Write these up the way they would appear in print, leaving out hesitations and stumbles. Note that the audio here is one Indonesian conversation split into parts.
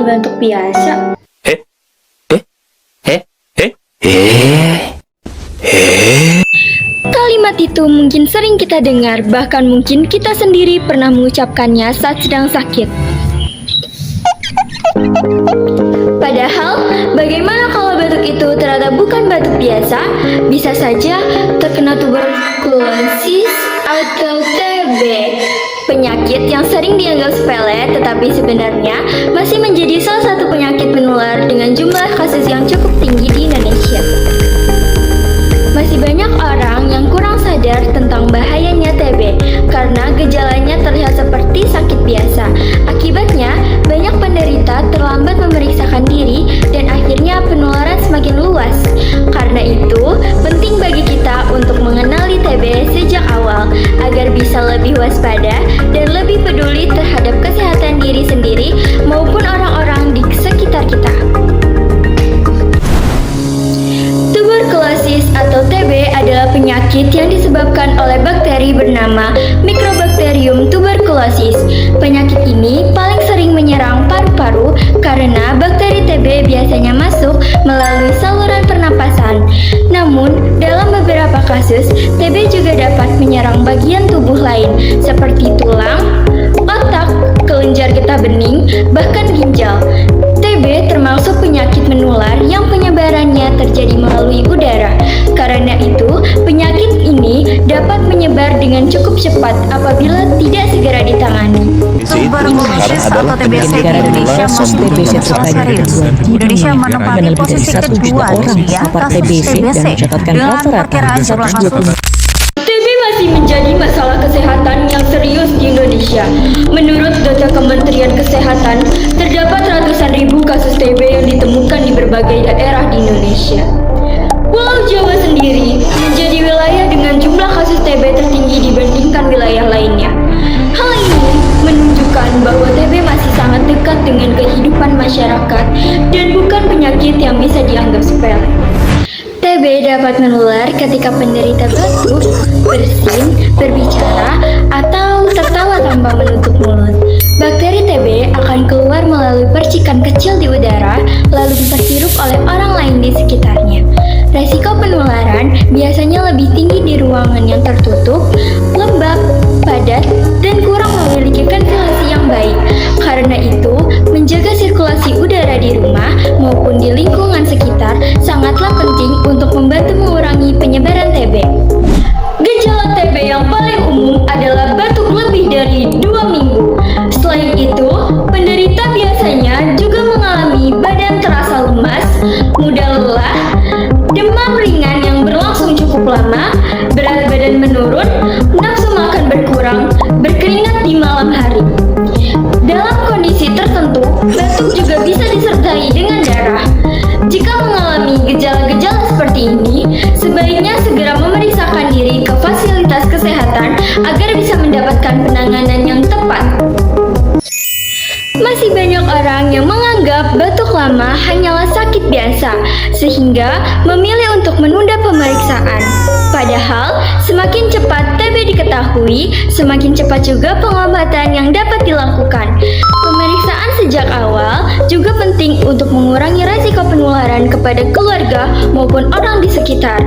bukan batuk biasa. Kalimat itu mungkin sering kita dengar, bahkan mungkin kita sendiri pernah mengucapkannya saat sedang sakit. Padahal, bagaimana kalau batuk itu ternyata bukan batuk biasa? Bisa saja terkena tuberkulosis atau TB. Penyakit yang sering dianggap sepele, tetapi sebenarnya masih menjadi salah satu penyakit menular dengan jumlah kasus yang cukup tinggi di Indonesia. Masih banyak orang yang kurang sadar tentang bahayanya TB karena gejalanya terlihat seperti sakit biasa. Akibatnya, banyak penderita terlambat memeriksakan diri dan akhirnya penularan semakin luas. Karena itu, penting bagi kita untuk mengenali TB sejak awal agar bisa lebih waspada dan lebih peduli terhadap kesehatan diri sendiri maupun orang-orang di sekitar kita. Tuberkulosis atau TB adalah penyakit yang disebabkan oleh bakteri bernama Mycobacterium tuberculosis. Penyakit ini paling sering menyerang paru-paru karena bakteri TB biasanya masuk melalui saluran pernapasan. Namun, dalam beberapa kasus, TB juga dapat menyerang bagian tubuh lain seperti tulang, otak, kelenjar getah bening, bahkan ginjal. TB termasuk penyakit menular yang penyebarannya terjadi melalui udara. Karena itu, penyakit ini dapat menyebar dengan cukup cepat apabila tidak segera ditangani. Tuberkulosis atau TBC di Indonesia masih masalah serius. Indonesia menempati posisi kedua dunia kasus TBC dengan perkiraan jumlah kasus. TB masih menjadi masalah kesehatan yang serius di Indonesia. Menurut data Kementerian Kesehatan, terdapat ratusan ribu kasus TB yang ditemukan di berbagai daerah di Indonesia. Pulau Jawa sendiri menjadi wilayah dengan jumlah kasus TB tertinggi dibandingkan wilayah lainnya. Hal ini menunjukkan bahwa TB masih sangat dekat dengan kehidupan masyarakat dan bukan penyakit yang bisa dianggap sepele. TB dapat menular ketika penderita batuk, bersin, berbicara, atau tertawa tanpa menutup mulut. Bakteri TB akan keluar melalui percikan kecil di udara, lalu diperhirup oleh orang lain di sekitarnya. Resiko penularan biasanya lebih tinggi di ruangan yang tertutup, lembab, padat, dan kurang memiliki ventilasi yang baik. Karena itu, menjaga sirkulasi udara di rumah maupun di lingkungan sekitar sangatlah penting untuk membantu mengurangi penyebaran TB. Gejala TB yang paling umum adalah batuk lebih dari 2 minggu. Selain itu, penderita biasanya juga mengalami badan terasa lemas, mudah lelah, demam ringan yang berlangsung cukup lama, berat badan menurun, nafsu makan berkurang, berkeringat di malam hari. Dalam kondisi tertentu, batuk juga bisa disertai dengan darah. Jika mengalami gejala-gejala seperti ini, sebaiknya segera memeriksakan diri ke fasilitas kesehatan agar bisa mendapatkan penanganan yang tepat. Masih banyak orang yang menganggap batuk lama hanyalah sakit biasa, sehingga memilih untuk menunda pemeriksaan. Padahal, semakin cepat TB diketahui, semakin cepat juga pengobatan yang dapat dilakukan. Pemeriksaan sejak awal juga penting untuk mengurangi risiko penularan kepada keluarga maupun orang di sekitar.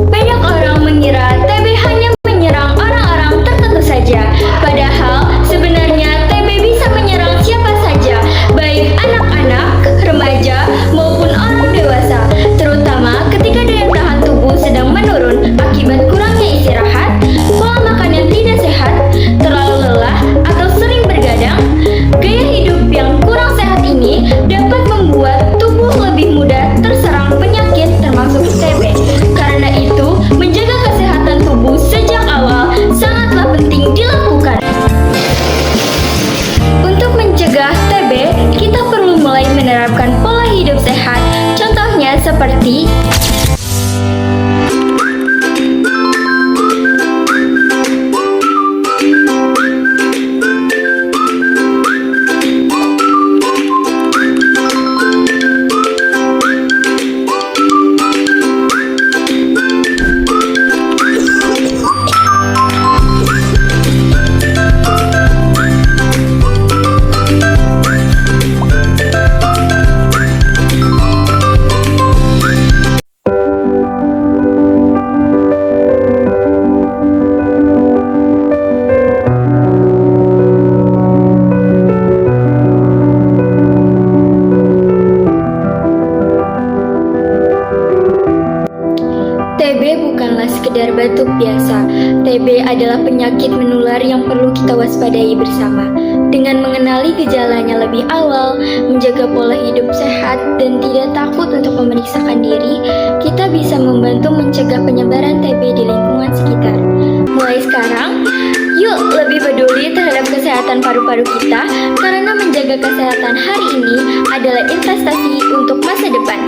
Banyak orang mengira TB hanya menyerang orang-orang tertentu saja, padahal sebenarnya TB bisa menyerang siapa saja, baik anak-anak, remaja, maupun orang dewasa, terutama ketika daya tahan tubuh sedang menurun akibat kurangnya istirahat, pola makan yang tidak sehat, terlalu lelah, atau sering bergadang. Gaya hidup yang kurang sehat ini dapat membuat tubuh lebih mudah terserang penyakit termasuk TB. Karena itu, menjaga kesehatan biasa. TB adalah penyakit menular yang perlu kita waspadai bersama. Dengan mengenali gejalanya lebih awal, menjaga pola hidup sehat, dan tidak takut untuk memeriksakan diri, kita bisa membantu mencegah penyebaran TB di lingkungan sekitar. Mulai sekarang, yuk lebih peduli terhadap kesehatan paru-paru kita, karena menjaga kesehatan hari ini adalah investasi untuk masa depan.